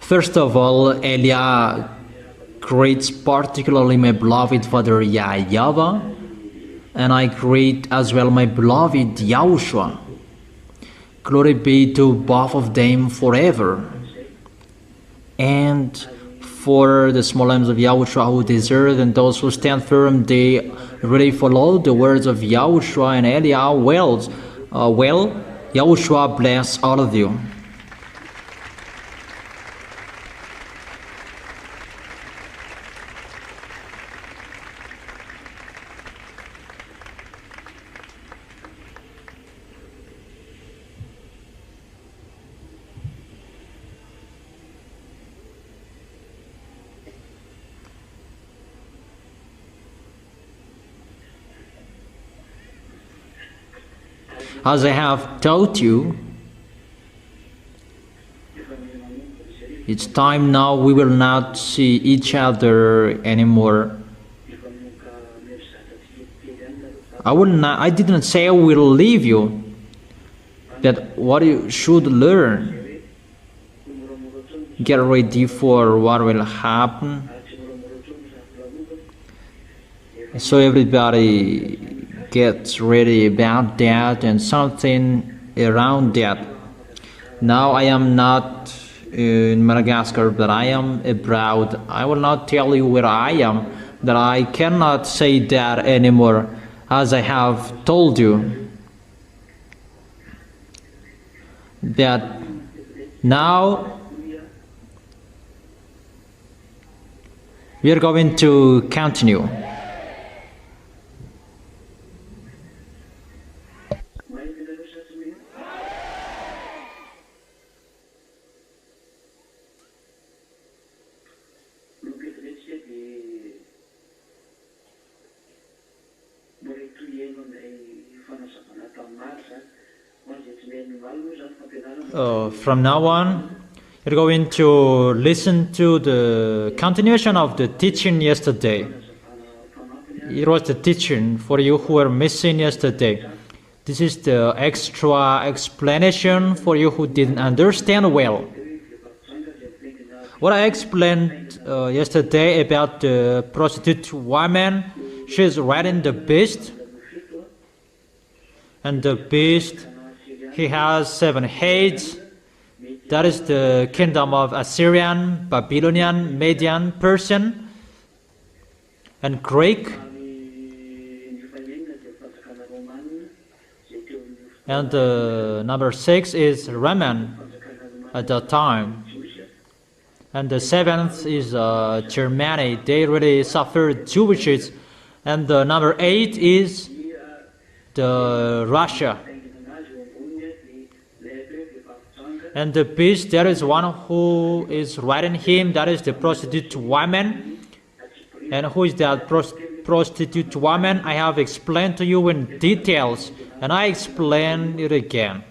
First of all, Elia greets particularly my beloved father YAHVAH, and I greet as well my beloved YAHOSHUA. Glory be to both of them forever. And for the small lambs of YAHOSHUA who desert and those who stand firm, they really follow the words of YAHOSHUA and Elia well. YAHOSHUA bless all of you. As I have taught you, it's time now we will not see each other anymore. I didn't say I will leave you, but what you should learn, get ready for what will happen. So everybody gets ready about that and something around that. Now I am not in Madagascar, but I am abroad. I will not tell you where I am, that I cannot say that anymore, as I have told you. That now we are going to continue. From now on, you're going to listen to the continuation of the teaching yesterday. It was the teaching for you who were missing yesterday. This is the extra explanation for you who didn't understand well. What I explained yesterday about the prostitute woman, she's riding the beast, and the beast, he has 7 heads. That is the kingdom of Assyrian, Babylonian, Median, Persian, and Greek. And number 6 is Roman at that time. And the 7th is Germany. They really suffered Jewishes. And the number 8 is the Russia. And the beast, there is one who is riding him, that is the prostitute woman. And who is that prostitute woman? I have explained to you in details, and I explain it again.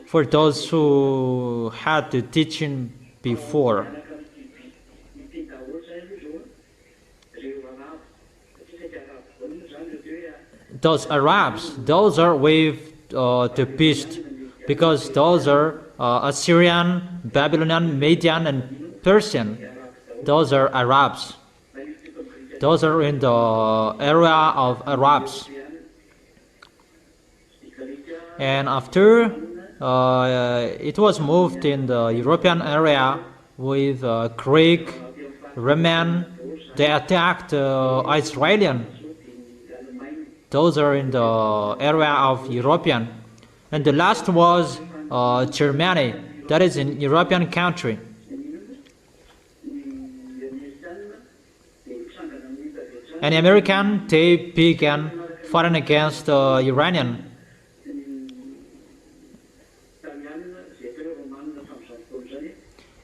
For those who had the teaching before. Those Arabs, those are with the beast, because those are Assyrian, Babylonian, Median, and Persian. Those are Arabs. Those are in the area of Arabs. And after it was moved in the European area with Greek, Roman, they attacked Israelian. Those are in the area of European. And the last was Germany, that is in European country. And American, they began fighting against the Iranian.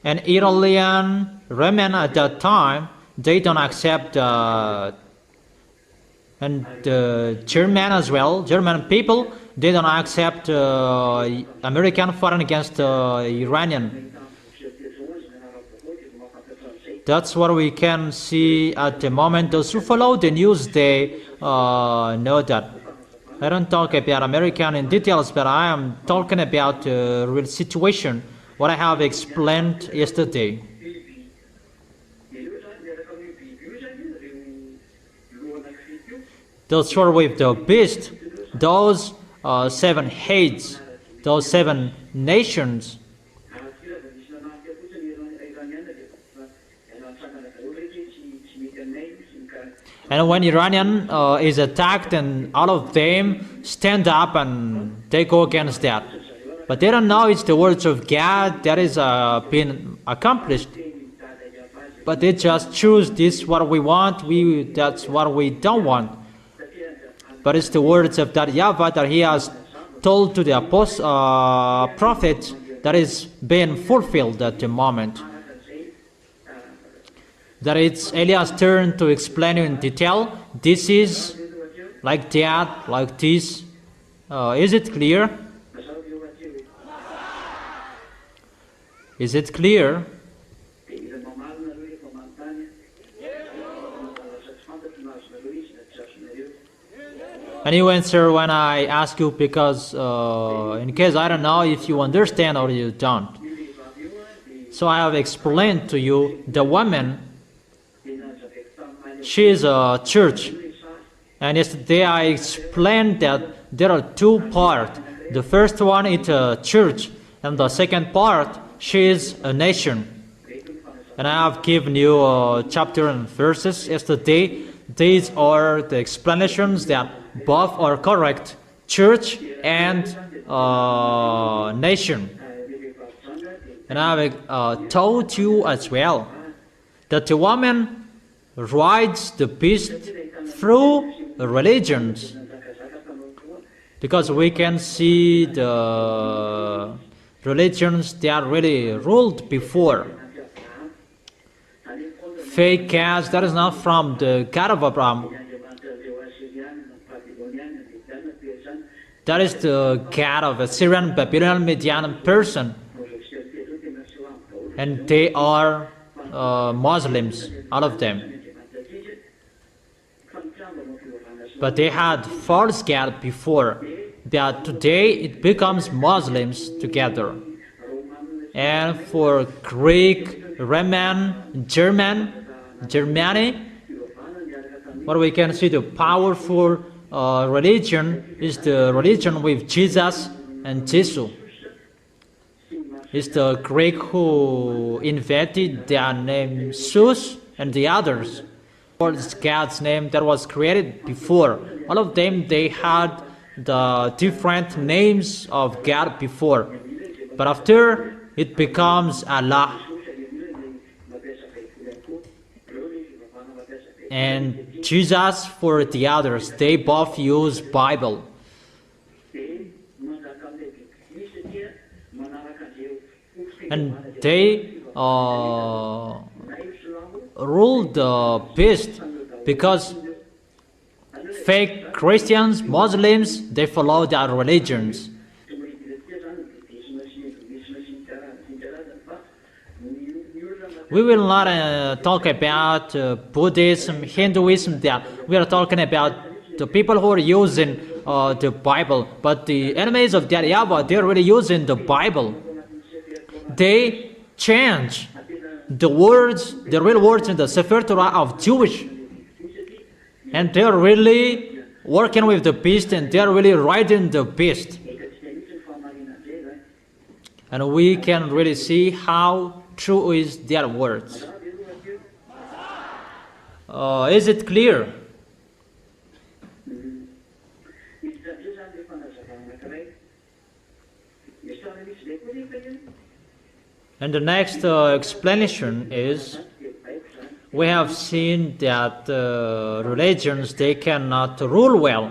And Italian, Roman at that time, they don't accept and German as well, German people, they don't accept American fighting against Iranian. That's what we can see at the moment. Those who follow the news, they know that. I don't talk about American in details, but I am talking about the real situation what I have explained yesterday. The sword with the beast, those 7 heads, those 7 nations. And when Iranian is attacked, and all of them stand up and they go against that. But they don't know it's the words of God that is been accomplished. But they just choose this what we want, that's what we don't want. But it's the words of that YAHVAH that he has told to the prophet that is being fulfilled at the moment. That it's Eliah's turn to explain in detail. This is like that, like this. Is it clear? Is it clear? And you answer when I ask you, because in case I don't know if you understand or you don't. So I have explained to you the woman, she is a church. And yesterday I explained that there are 2 parts. The first one is a church, and the second part, she is a nation. And I have given you a chapter and verses yesterday. These are the explanations that both are correct, church and nation. And I have told you as well that the woman rides the beast through religions, because we can see the religions that really ruled before. Fake gods, that is not from the God of Abraham. That is the God of Assyrian, Babylonian, Median person. And they are Muslims, all of them. But they had false God before. But today it becomes Muslims together. And for Greek, Roman, Germany, what we can see, the powerful religion is the religion with Jesus and Jesus. It's the Greek who invented their name Zeus and the others. It's God's name that was created before. All of them, they had the different names of God before. But after, it becomes Allah. And Jesus for the others, they both use Bible. And they rule the beast, because fake Christians, Muslims, they follow their religions. We will not talk about Buddhism, Hinduism, that we are talking about the people who are using the Bible. But the enemies of that YAHVAH, they are really using the Bible. They change the words, the real words in the Sefer Torah of Jewish. And they are really working with the beast, and they are really riding the beast. And we can really see how true is their words. Is it clear? And the next explanation is, we have seen that religions, they cannot rule well.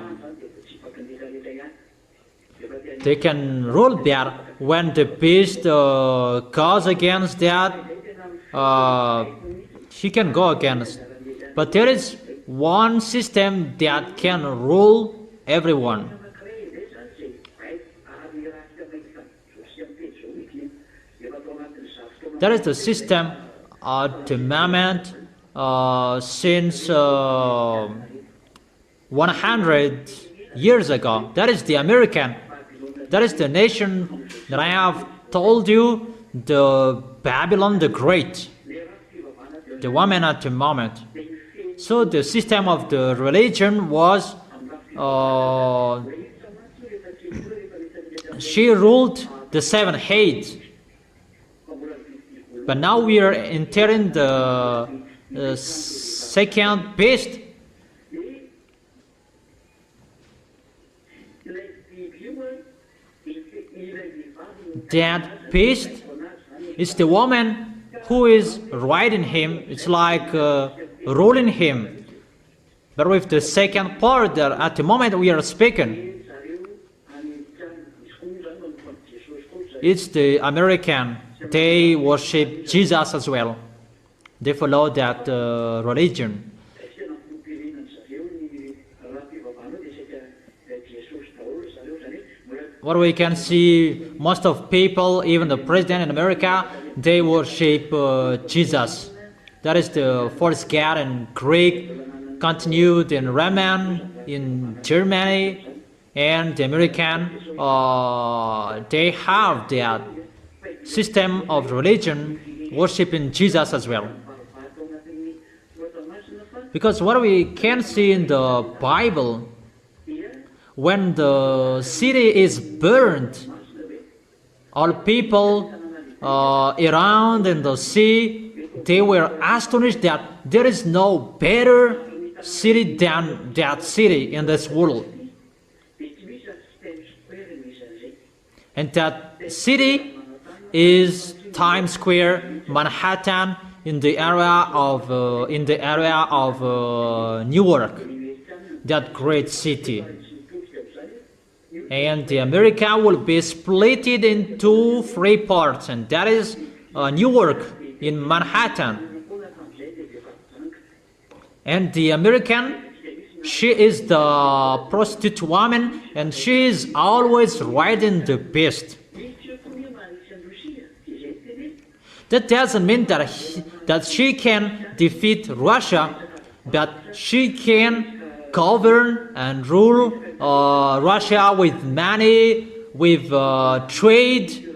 They can rule bad. When the beast goes against that, he can go against. But there is one system that can rule everyone. That is the system at the moment since 100 years ago. That is the American. That is the nation that I have told you the Babylon the Great, the woman at the moment. So the system of the religion was, she ruled the 7 heads. But now we are entering the second beast. That beast is the woman who is riding him. It's like ruling him. But with the second part, that at the moment we are speaking, it's the American. They worship Jesus as well. They follow that religion. What we can see, most of people, even the president in America, they worship Jesus. That is the first God in Greek, continued in Roman, in Germany, and the American. They have that system of religion worshiping Jesus as well. Because what we can see in the Bible, when the city is burned, all people around in the sea, they were astonished that there is no better city than that city in this world. And that city is Times Square, Manhattan, in the area of Newark, that great city. And the America will be split into 3 parts, and that is Newark in Manhattan. And the American, she is the prostitute woman, and she is always riding the beast. That doesn't mean that she can defeat Russia, but she can govern and rule Russia with money, with trade,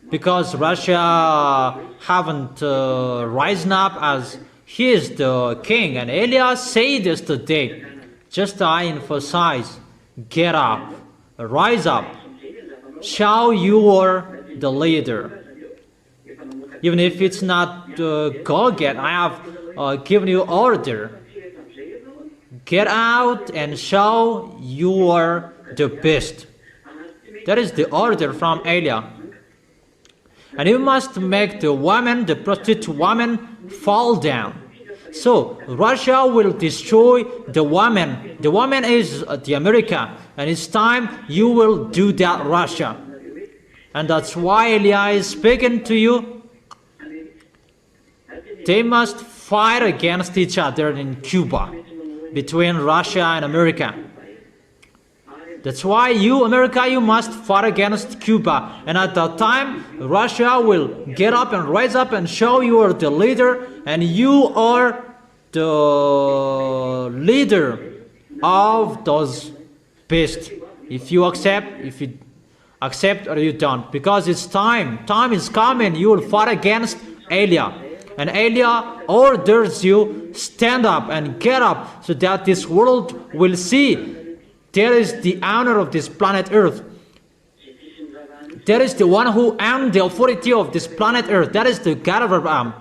because Russia haven't risen up as he is the king. And Elias said this today, just I emphasize, get up, rise up, show you are the leader. Even if it's not go get, I have given you order. Get out and show you are the best. That is the order from Elias. And you must make the woman, the prostitute woman, fall down. So Russia will destroy the woman. The woman is the America, and it's time you will do that, Russia. And that's why Elias is speaking to you. They must fight against each other in Cuba, between Russia and America. That's why you, America, you must fight against Cuba. And at that time, Russia will get up and rise up and show you are the leader, and you are the leader of those beasts. If you accept or you don't. Because it's time. Time is coming. You will fight against Elias. And Elias orders you, stand up and get up, so that this world will see there is the owner of this planet Earth. There is the one who owns the authority of this planet Earth. That is the God of Abraham.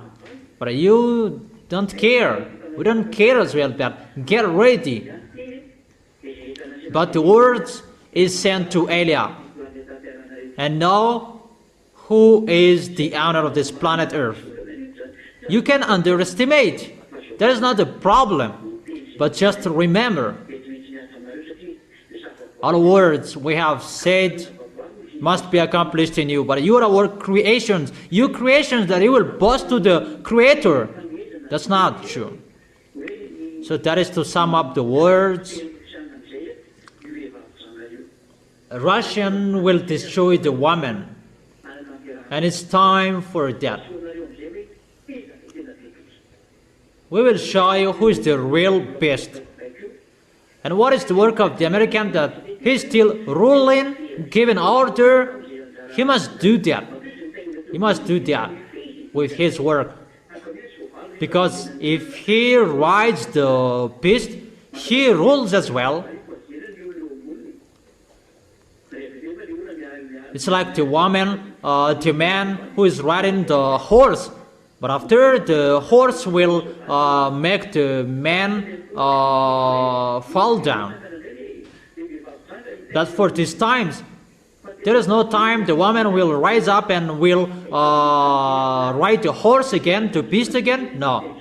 But you don't care. We don't care as well, but get ready. But the word is sent to Elias. And know who is the owner of this planet Earth. You can underestimate. That is not a problem. But just remember, all words we have said must be accomplished in you. But you are our creations. You creations that you will boast to the Creator. That's not true. So that is to sum up the words. Russian will destroy the woman. And it's time for that. We will show you who is the real best. And what is the work of the American, that he's still ruling, giving order. He must do that. He must do that with his work. Because if he rides the beast, he rules as well. It's like the man who is riding the horse. But after, the horse will make the man fall down. But for these times, there is no time the woman will rise up and will ride the horse again, the beast again. No.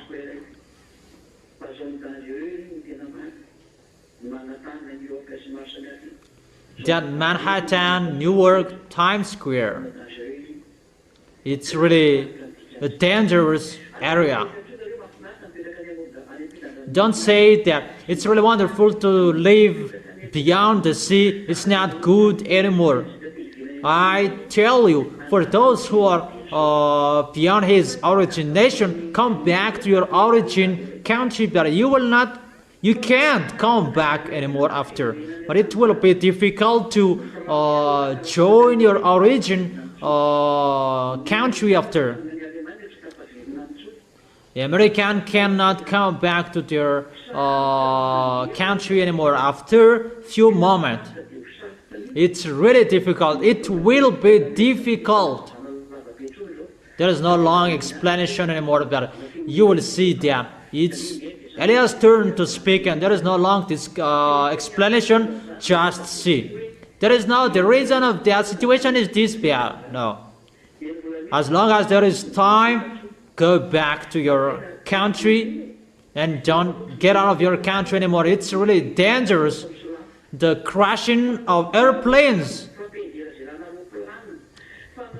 That Manhattan, Newark, Times Square, it's really a dangerous area. Don't say that it's really wonderful to live beyond the sea. It's not good anymore. I tell you, for those who are beyond his origin nation, come back to your origin country, but you can't come back anymore after. But it will be difficult to join your origin country after. The American cannot come back to their country anymore after few moments. It's really difficult. It will be difficult. There is no long explanation anymore, but you will see that it's Eliah's turn to speak, and there is no long explanation. Just see. There is no, the reason of that situation is this bad. No. As long as there is time, go back to your country and don't get out of your country anymore. It's really dangerous. The crashing of airplanes,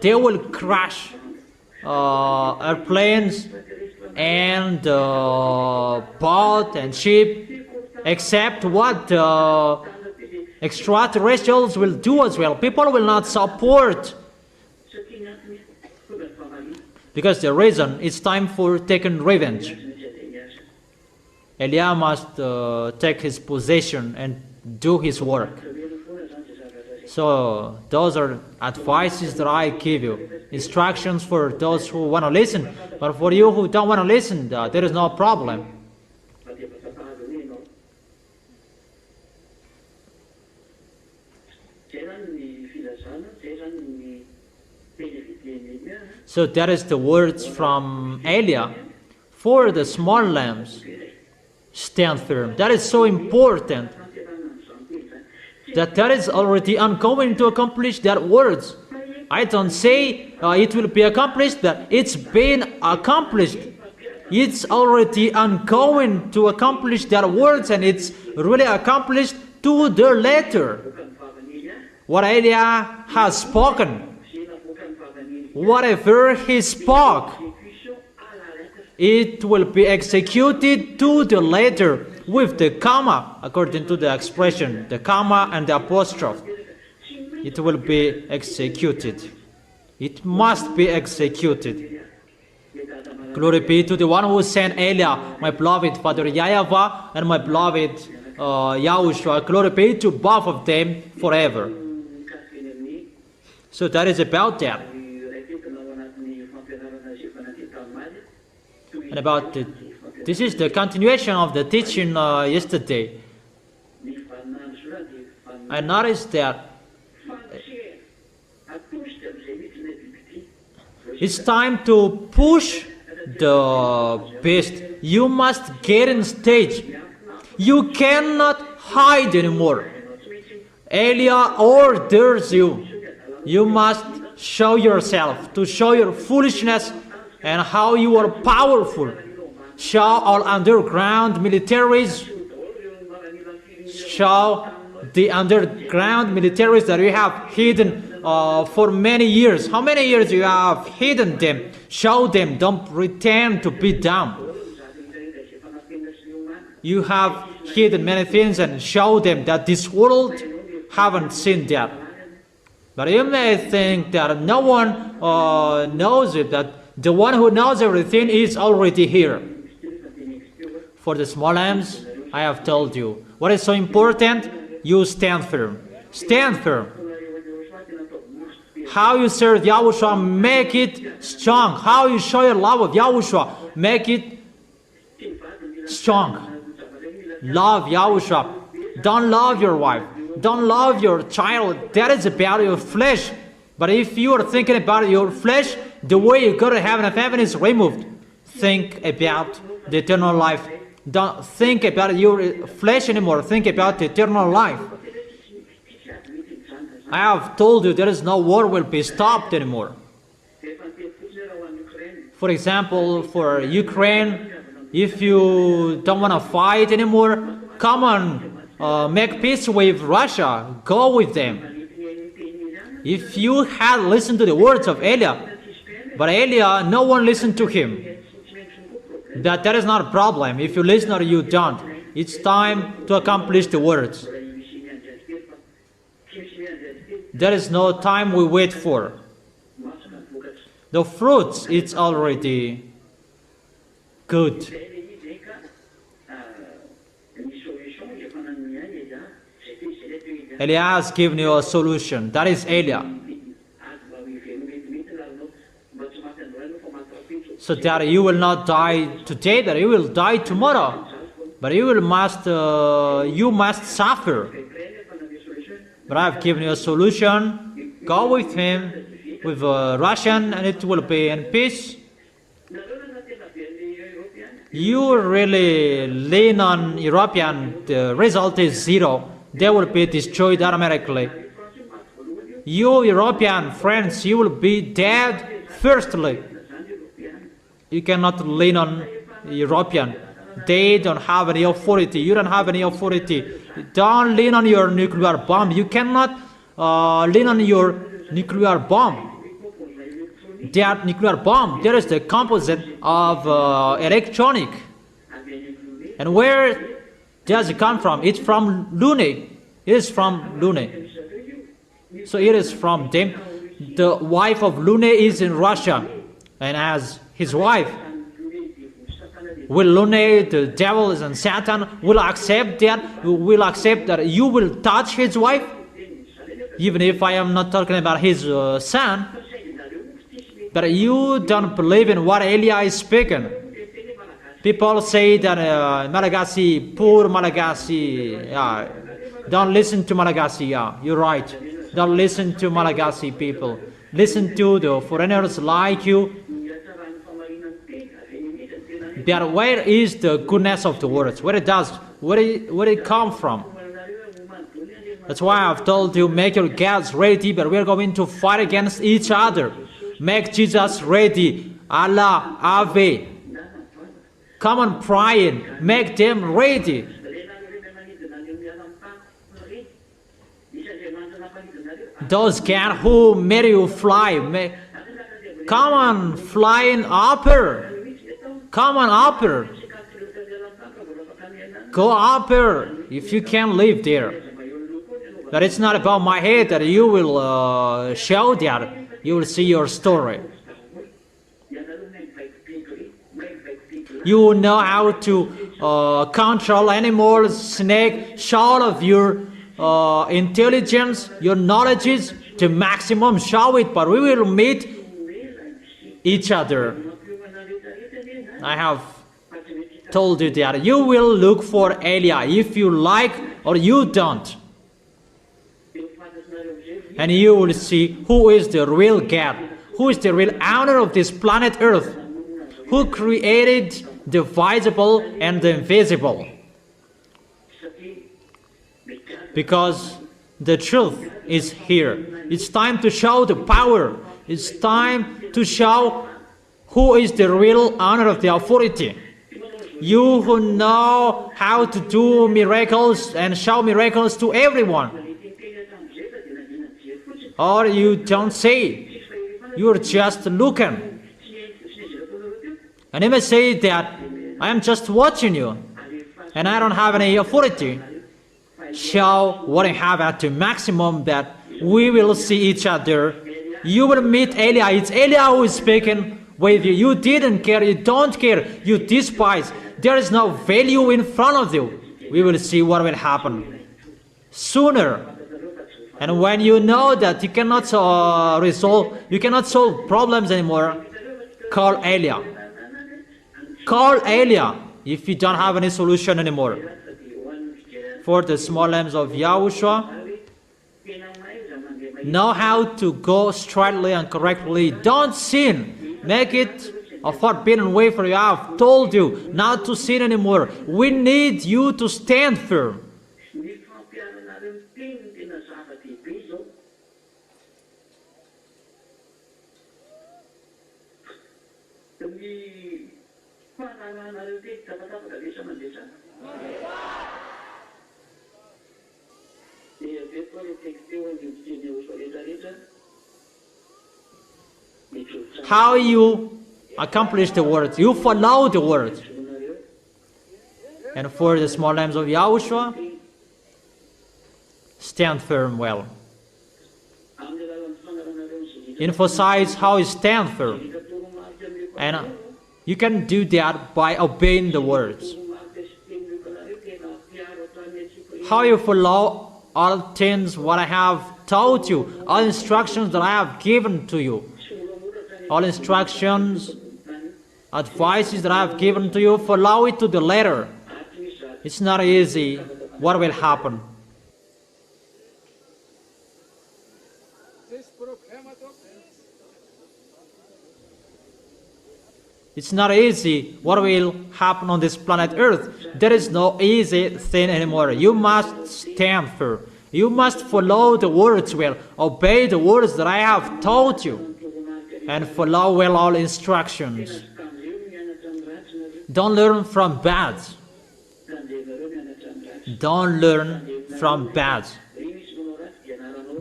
they will crash airplanes and boat and ship, except what extraterrestrials will do as well. People will not support, because the reason it's time for taking revenge. Eliah must take his possession and do his work. So those are advices that I give you, instructions for those who want to listen. But for you who don't want to listen, there is no problem. So that is the words from Eliah for the small lambs. Stand firm. That is so important. That is already ongoing to accomplish that words. I don't say it will be accomplished, but it's been accomplished. It's already ongoing to accomplish that words, and it's really accomplished to the letter. What Eliah has spoken, whatever he spoke, it will be executed to the letter with the comma, according to the expression, the comma and the apostrophe. It will be executed. It must be executed. Glory be to the one who sent Eliah, my beloved Father YAHVAH, and my beloved YAHOSHUA. Glory be to both of them forever. So that is about that. And about this is the continuation of the teaching yesterday. I noticed that it's time to push the beast. You must get in stage. You cannot hide anymore. Eliah orders you. You must show yourself, to show your foolishness and how you are powerful. Show all underground militaries. Show the underground militaries that you have hidden for many years. How many years you have hidden them? Show them. Don't pretend to be dumb. You have hidden many things, and show them that this world haven't seen that. But you may think that no one knows it, that the one who knows everything is already here. For the small lambs, I have told you. What is so important? You stand firm. Stand firm. How you serve Yahushua, make it strong. How you show your love of Yahushua, make it strong. Love Yahushua. Don't love your wife. Don't love your child. That is about your flesh. But if you are thinking about your flesh, the way you go to heaven, if heaven is removed, think about the eternal life. Don't think about your flesh anymore. Think about the eternal life. I have told you there is no war will be stopped anymore. For example, for Ukraine, if you don't want to fight anymore, come on, make peace with Russia. Go with them. If you had listened to the words of Elia, but Elia, no one listened to him. That is not a problem. If you listen or you don't, it's time to accomplish the words. There is no time we wait for. The fruits, it's already good. Elia has given you a solution. That is Elia. So that you will not die today, that you will die tomorrow. But you must suffer. But I have given you a solution. Go with him, with Russian, and it will be in peace. You really lean on European, the result is zero. They will be destroyed automatically. You European friends, you will be dead firstly. You cannot lean on European. They don't have any authority. You don't have any authority. Don't lean on your nuclear bomb. You cannot lean on your nuclear bomb. That nuclear bomb, there is the composite of electronic. And where does it come from? It's from Lune. It is from Lune. So it is from them. The wife of Lune is in Russia. And as his wife, will Lune, the devil and Satan, will accept that you will touch his wife? Even if I am not talking about his son, but you don't believe in what Elia is speaking. People say that Malagasy, poor Malagasy, don't listen to Malagasy, you're right. Don't listen to Malagasy people. Listen to the foreigners like you. But where is the goodness of the words? Where it come from? That's why I've told you, make your gods ready, but we're going to fight against each other. Make Jesus ready. Allah, Ave. Come on, praying. Make them ready. Those cats who made you fly, come on, flying upper. Come on, upper. Go upper if you can live there. But it's not about my head that you will show that. You will see your story. You know how to control animals, snake, show all of your intelligence, your knowledge is to maximum, show it, but we will meet each other. I have told you that you will look for Elia if you like or you don't. And you will see who is the real God, who is the real owner of this planet Earth, who created the visible and the invisible. Because the truth is here. It's time to show the power. It's time to show who is the real owner of the authority. You who know how to do miracles and show miracles to everyone. Or you don't say, you're just looking. And you may say that I am just watching you and I don't have any authority. Show what I have at the maximum that we will see each other. You will meet Elia. It's Elia who is speaking with you. You didn't care. You don't care. You despise. There is no value in front of you. We will see what will happen. Sooner And when you know that you cannot solve problems anymore, call Elia. Call Elia if you don't have any solution anymore. For the small lambs of Yahushua, know how to go straightly and correctly. Don't sin. Make it a forbidden way for you. I have told you not to sin anymore. We need you to stand firm. How you accomplish the word? You follow the word. And for the small lambs of Yahushua, stand firm well. Emphasize how you stand firm. And you can do that by obeying the words. How you follow all things what I have taught you, all instructions that I have given to you, all instructions, advices that I have given to you, follow it to the letter. It's not easy. What will happen? It's not easy. What will happen on this planet Earth? There is no easy thing anymore. You must stand firm. You must follow the words well. Obey the words that I have taught you. And follow well all instructions. Don't learn from bad. Don't learn from bad.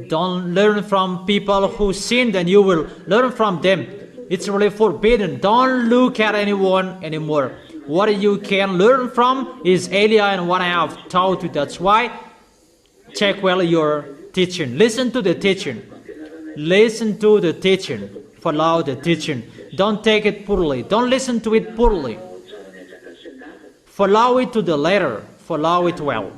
Don't learn from people who sinned and you will learn from them. It's really forbidden. Don't look at anyone anymore. What you can learn from is Elia and what I have taught you. That's why check well your teaching. Listen to the teaching. Listen to the teaching. Follow the teaching. Don't take it poorly. Don't listen to it poorly. Follow it to the letter. Follow it well.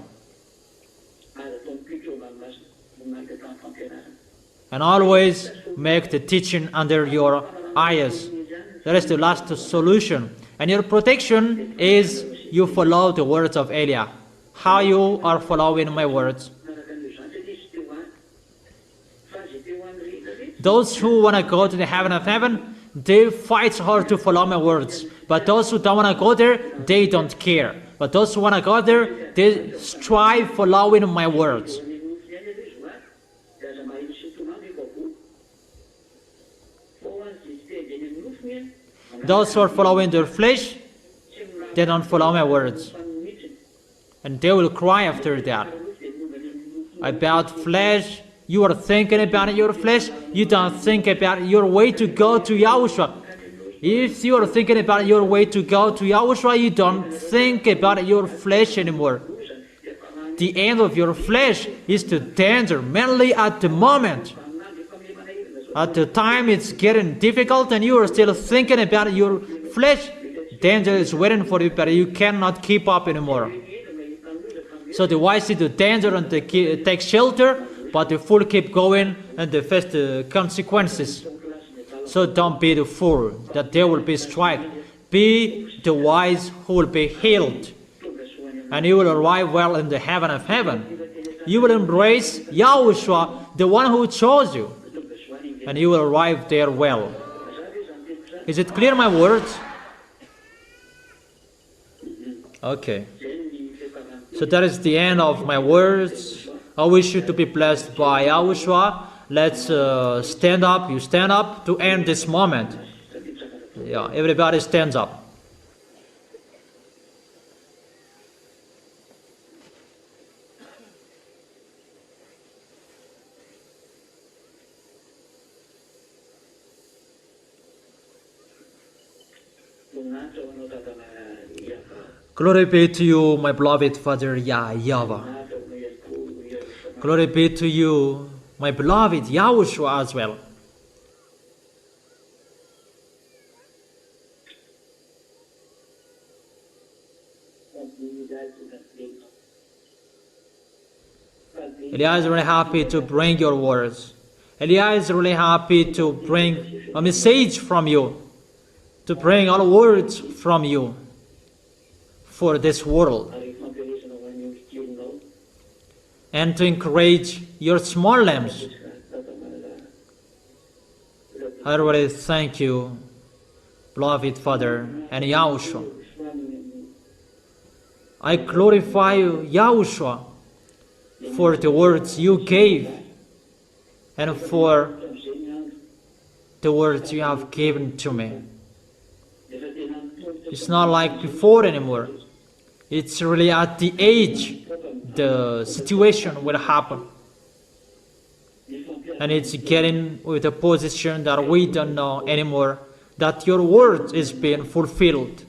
And always make the teaching under your eyes. That is the last solution. And your protection is you follow the words of Elia. How you are following my words? Those who want to go to the heaven of heaven, they fight hard to follow my words. But those who don't want to go there, they don't care. But those who want to go there, they strive following my words. Those who are following their flesh, they don't follow my words. And they will cry after that. About flesh, you are thinking about your flesh, you don't think about your way to go to Yahushua. If you are thinking about your way to go to Yahushua, you don't think about your flesh anymore. The end of your flesh is the danger, mainly at the moment. At the time it's getting difficult and you are still thinking about your flesh, danger is waiting for you, but you cannot keep up anymore. So the wise see the danger and they take shelter, but the fool keep going and they face the consequences. So don't be the fool that there will be strife. Be the wise who will be healed. And you will arrive well in the heaven of heaven. You will embrace Yahushua, the one who chose you. And you will arrive there well. Is it clear, my words? Okay. So that is the end of my words. I wish you to be blessed by Yahushua. Let's stand up. You stand up to end this moment. Yeah, everybody stands up. Glory be to you, my beloved Father YAHVAH. Glory be to you, my beloved Yahushua as well. Eliah is really happy to bring your words. Eliah is really happy to bring a message from you, to bring all words from you for this world, and to encourage your small lambs. I really thank you, beloved Father and Yahushua. I glorify you, Yahushua, for the words you gave and for the words you have given to me. It's not like before anymore. It's really at the age the situation will happen. And it's getting with a position that we don't know anymore that your word is being fulfilled.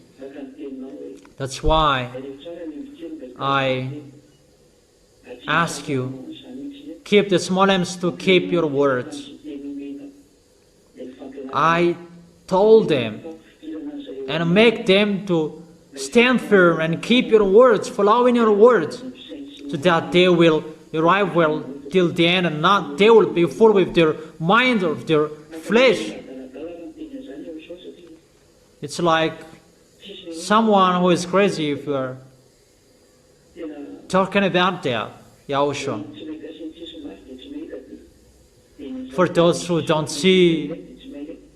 That's why I ask you, keep the small lambs to keep your words. I told them and make them to stand firm and keep your words, following your words, so that they will arrive well till the end and not they will be full with their mind of their flesh. It's like someone who is crazy if you are talking about that, Yahushua. For those who don't see,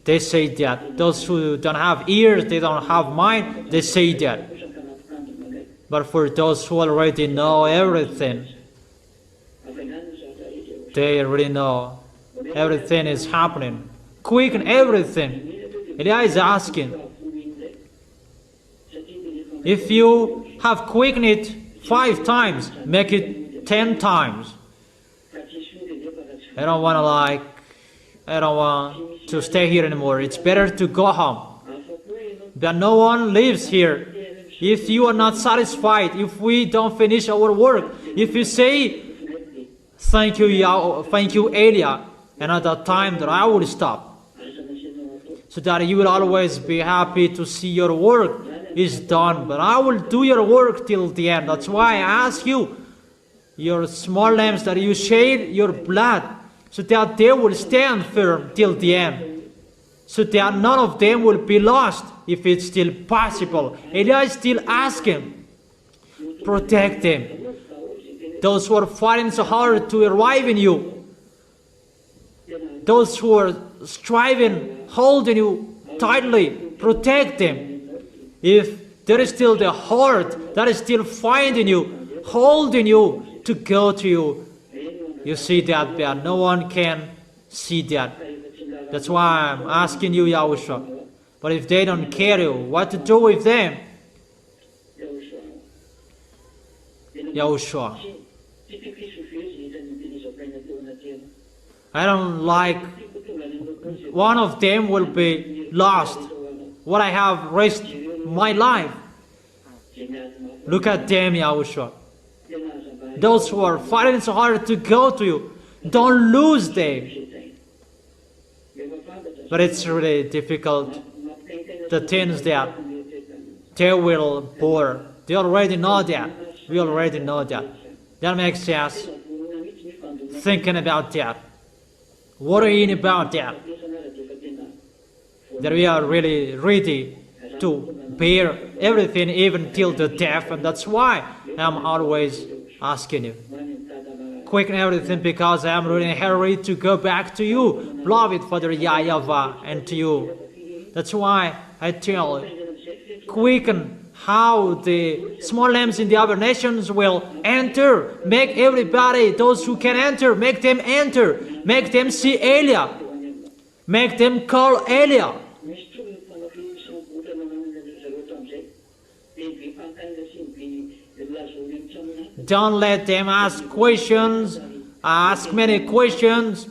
they say that. Those who don't have ears, they don't have mind, they say that. But for those who already know everything, they already know everything is happening. Quicken everything. Eliah is asking, if you have quickened it 5 times, make it 10 times. I don't want to stay here anymore. It's better to go home. But no one lives here. If you are not satisfied, if we don't finish our work, if you say, thank you, Eliah, and at that time that I will stop, so that you will always be happy to see your work is done. But I will do your work till the end. That's why I ask you, your small lambs, that you shed your blood, so that they will stand firm till the end, so that none of them will be lost, if it's still possible. Eliah is still asking, protect them. Those who are fighting so hard to arrive in you, those who are striving, holding you tightly, protect them. If there is still the heart that is still finding you, holding you to go to you, you see that, but no one can see that. That's why I'm asking you, Yahushua. But if they don't care you, what to do with them? Yahushua. I don't like one of them will be lost. What I have risked my life. Look at them, Yahushua. Those who are fighting so hard to go to you, don't lose them. But it's really difficult. The things that they will bore, they already know that. We already know that. That makes us thinking about that, worrying about that. That we are really ready to bear everything, even till the death, and that's why I'm always asking you, quicken everything, because I'm really in a hurry to go back to you, beloved Father YAHVAH, and to you. That's why I tell you, quicken how the small lambs in the other nations will enter. Make everybody, those who can enter, make them enter. Make them see Eliah. Make them call Eliah. Don't let them ask questions, ask many questions.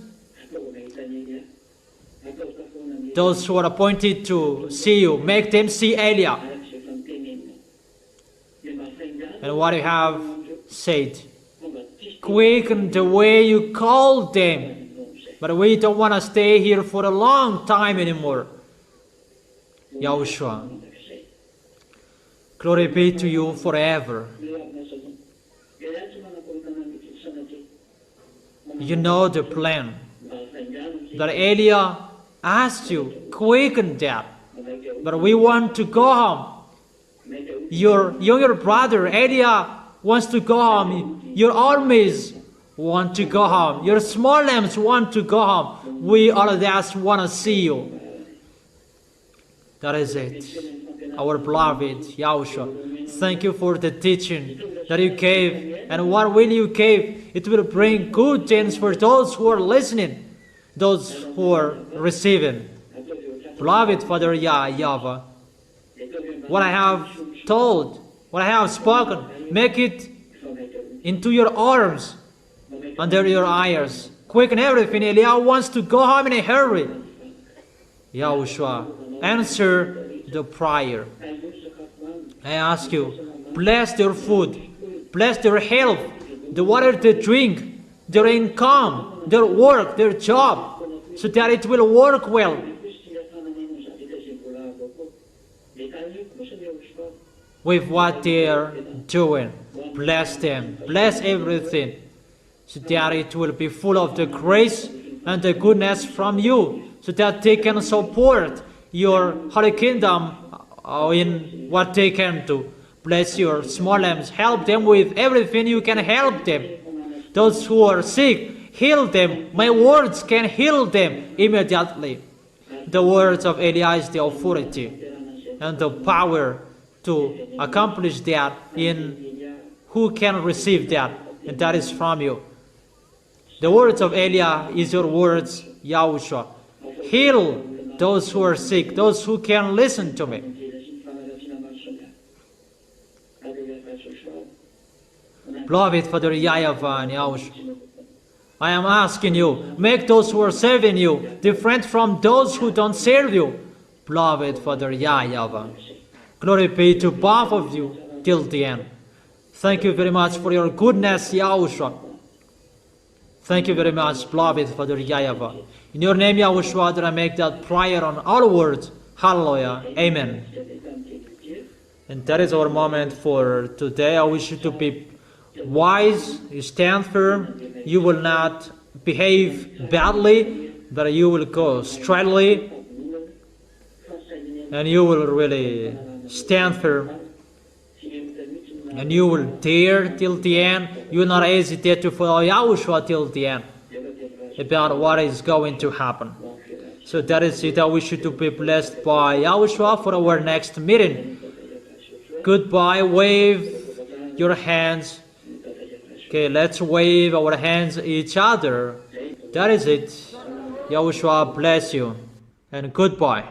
Those who are appointed to see you, make them see Eliah. And what you have said, quicken the way you called them. But we don't want to stay here for a long time anymore. Yahushua, glory be to you forever. You know the plan that Elia asked you, quicken that. But we want to go home. Your younger brother Elia wants to go home. Your armies want to go home. Your small lambs want to go home. We all just want to see you. That is it. Our beloved Yahushua, thank you for the teaching that you gave. And what will you give? It will bring good things for those who are listening, those who are receiving. Beloved Father YAHVAH, what I have told, what I have spoken, make it into your arms, under your eyes. Quicken everything. Elia wants to go home in a hurry. Yahushua, answer the prayer. I ask you, bless their food, bless their health, the water they drink, their income, their work, their job, so that it will work well. With what they are doing, bless them, bless everything, so that it will be full of the grace and the goodness from you, so that they can support your Holy Kingdom in what they can do. Bless your small lambs, help them with everything you can help them. Those who are sick, heal them. My words can heal them immediately. The words of Elia is the authority and the power to accomplish that in who can receive that, and that is from you. The words of Elia is your words, Yahushua. Heal those who are sick, those who can listen to me. Beloved Father YAHVAH and Yahushua, I am asking you, make those who are serving you different from those who don't serve you. Beloved Father YAHVAH, glory be to both of you till the end. Thank you very much for your goodness, Yahushua. Thank you very much, beloved Father YAHVAH. In your name, Yahushua, that I make that prayer on all words. Hallelujah. Amen. And that is our moment for today. I wish you to be wise, you stand firm, you will not behave badly, but you will go straightly, and you will really stand firm, and you will dare till the end. You will not hesitate to follow Yahushua till the end about what is going to happen. So that is it. I wish you to be blessed by Yahushua for our next meeting. Goodbye. Wave your hands. Okay, let's wave our hands each other. That is it. Yahushua bless you, and goodbye.